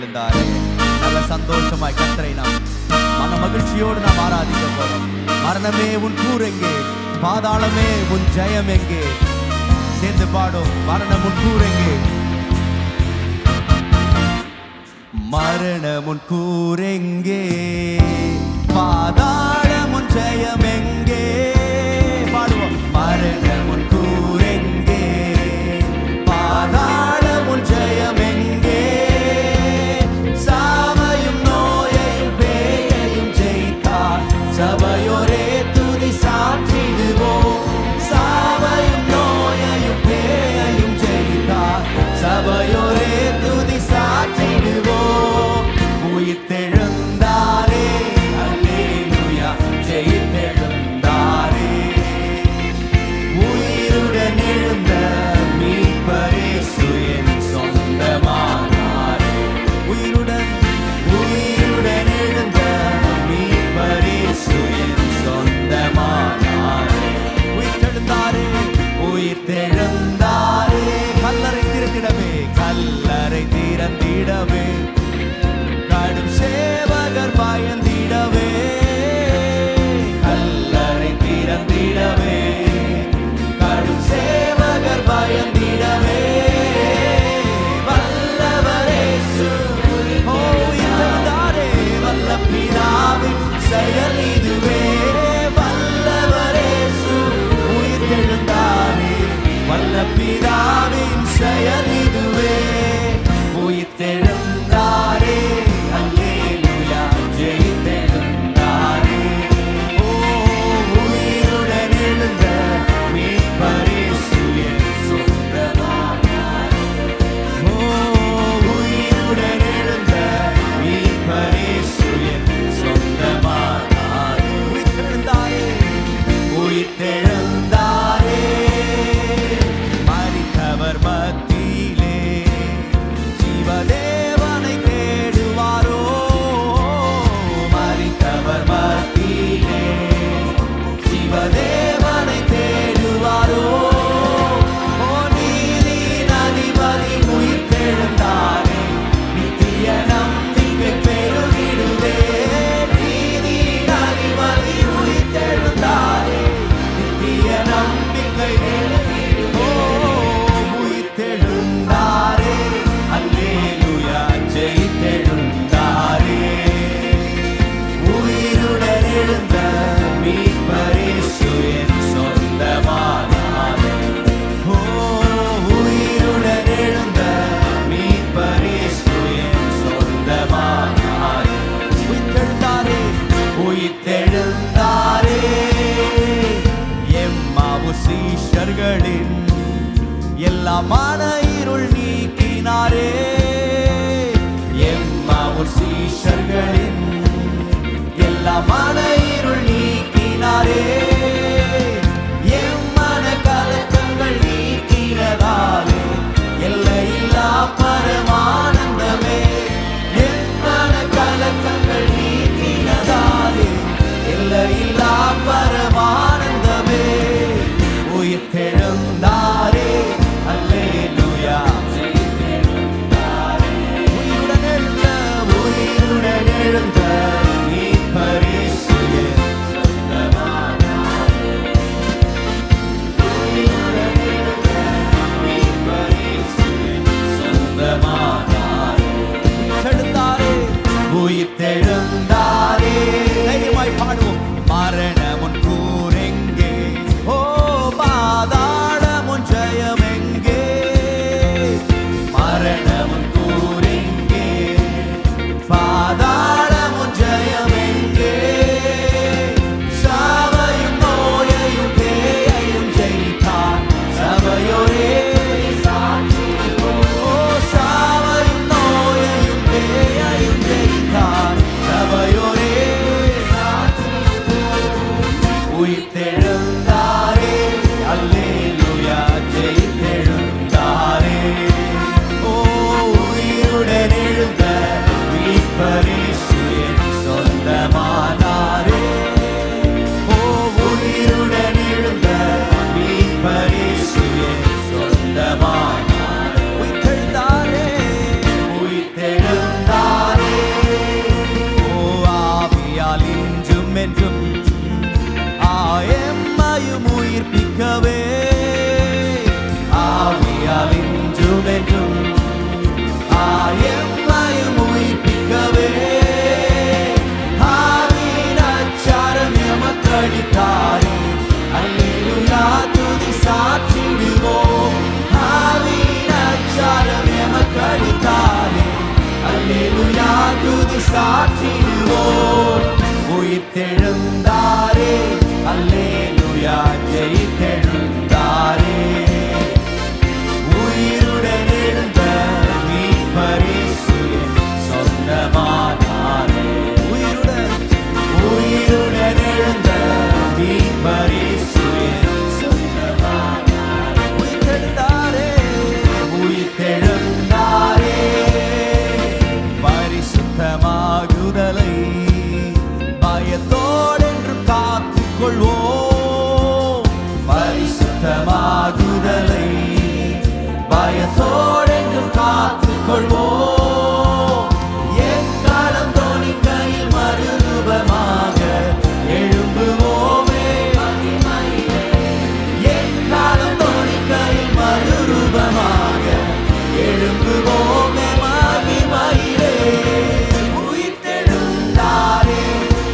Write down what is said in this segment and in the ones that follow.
இருந்தாரே. நல்ல சந்தோஷமாய் கர்த்தரை நாம் மன மகிழ்ச்சியோடு நாம் ஆராதிக்க போறோம். மரணமே உன் கூர் எங்கே, பாதாளமே உன் ஜெயம் எங்கே? சேர்ந்து பாடும். மரணம் உன் கூர் எங்கே, மரணம் உன் கூர் எங்கே, பாதாளம் உன் ஜெயம் எங்கே? பாடுவோம். மரணம் உன் கூர் எங்கே, பாதாளம் உன் ஜெயம் எங்கே? சாவையும் நோயையும் பேயையும் ஜெயித்தார் சபையோரே துதி சாற்றிடுவோம். சாவையும் நோயையும் பேயையும் ஜெயித்தார் சபையோரே துதி சாற்றிடுவோம். உயிர்த்தெழுந்தாரே, அல்லேலூயா, ஜெயித்தெழுந்தாரே. உயிருடன் எழுந்த மீட்பரே சுயன் சொந்தமானாரே. உயிருடன் எழுந்த மீட்பரே சுயன் சொந்தமானாரே. உயிர்த்தெழுந்தாரே, உயிர்த்தெழுந்தாரே. கல்லறை திறந்திடவே, கல்லறை திறந்திடவே, கடும் சேவகர் பயந்திடவே, கல்லறை திறந்திடவே, கடும் சேவகர் பயந்திடவே, வல்லவரே உயிர்த்தெழுந்தாரே. வல்ல பிதாவின் செயல் இதுவே, வல்லவரே உயிர்த்தெழுந்தாரே. வல்ல பிதாவின் செயல் இதுவே, உயிர்த்தெழுந்தாரே. அல்லேலூயா, ஜெயித்தெழுந்தாரே. ஓ, உயிருடன் எழுந்த மீட்பரே சுயன் சொந்தமானாரே. ஓ, உயிருடன் எழுந்த மீட்பரே சுயன் சொந்தமானாரே. உயிர்த்தெழுந்தாரே, உயிர்த்தெழுந்தாரே. மரித்தவர் மத்தியிலே ஜீவதேவனை தேடுவாரோ? மரித்தவர் மத்தியிலே ஜீவதேவனை தேடுவாரோ? ஓ, நீதியின் அதிபதி உயிர்த்தெழுந்தாரே. நித்திய நம்பிக்கை பெருகிடுவே. நீதியின் அதிபதி உயிர்த்தெழுந்தாரே. நித்திய நம்பிக்கை பெருகிடுவே. ஓ, உயிர்த்தெழுந்தாரே. அல்லேலூயா, ஜெயித்தெழுந்தாரே. உயிருடன் எழுந்த மீட்பரே சுயன் சொந்தமானாரே. ஓ, உயிருடன் எழுந்த மீட்பரே சுயன் சொந்தமானாரே. உயிர்த்தெழுந்தாரே, உயிர்த்தெழுந்தாரே. எம்மாவு சீஷர்களின் எல்லா மன இருள் நீக்கினாரே. எம்மாவு சீஷர்களின் எல்லா மன இருள் நீக்கினாரே. எம்மன கலக்கங்கள் நீக்கினதாலே எல்லையில்லா பரமானந்தமே. எம்மன கலக்கங்கள் நீக்கினதாலே எல்லையில்லா பரமானந்தமே. உயிர்த்தெழுந்தாரே. அல்லேலூயா, ஜெயித்தெழுந்தாரே. உயிருடன் எழுந்த, உயிருடன் எழுந்த மீட்பரே சுயன் சொந்தமானாரே. உயிருடன் எழுந்த மீட்பரே சுயன் சொந்தமானாரே. உயிர்த்தெழுந்தாரே, உயிர்த்தெழுந்தாரே. தைரியமாய் பாடுவோம். மரணம் உன் கூர் எங்கே, ஓ, பாதாளம் உன் ஜெயம் எங்கே? மரணம் உன் கூர் எங்கே, பாதாளம் உன் ஜெயம் எங்கே? சாவையும் நோயையும் பேயையும் ஜெயித்தார் சபையோரே சாற்றிடுவோம். ஓ, சாவையும் நோயையும் பேயையும் ஜெயித்தார் சாற்றிடுவோம். உயிர்த்தெழுந்தாரே, அல்லேலூயா, ஜெயித்தெழுந்தாரே. உயிருடன் எழுந்த மீட்பர் இயேசு என் சொந்தமானாரே. உயிருடன் எழுந்த மீட்பர் இயேசு என் சொந்தமானாரே. உயிர்த்தெழுந்தாரே, உயிர்த்தெழுந்தாரே. பரிசுத்தமாகுதலை பயத்தோடென்று காத்துக்கொள்வோம். பரிசுத்தமாகுதலை பயத்தோடென்று காத்துக்கொள்வோம். எக்காலம் தோனி கையில் மறுரூபமாக எழும்புவோமே. எக்காலம் தோனி கையில் மறுரூபமாக எழும்புவோமே மகிமையிலே. உயிர்த்தெழுந்தாரே,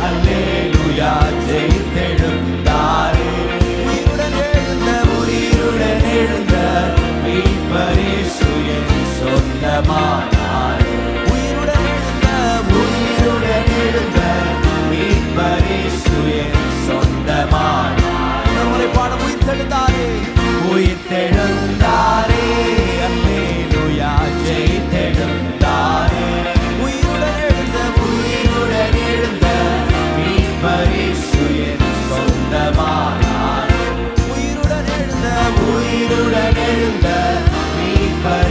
அல்லேலூயா, ஜெயித்தெழுந்தாரே. உயிருடன் எழுந்த மீட்பர் இயேசு என் சொந்தமானாரே. உயிருடன் எழுந்த மீட்பர் இயேசு என் சொந்தமானாரே. நம்முடைய பாடம் உயிர்த்தெழுந்தாரே, உயிர்த்தெழுந்தாரே, அல்லேலூயா, ஜெயித்தெழுந்தாரே. உயிருடன் எழுந்த மீட்பர் இயேசு என் சொந்தமானாரே. உயிருடன் எழுந்த மீட்பர்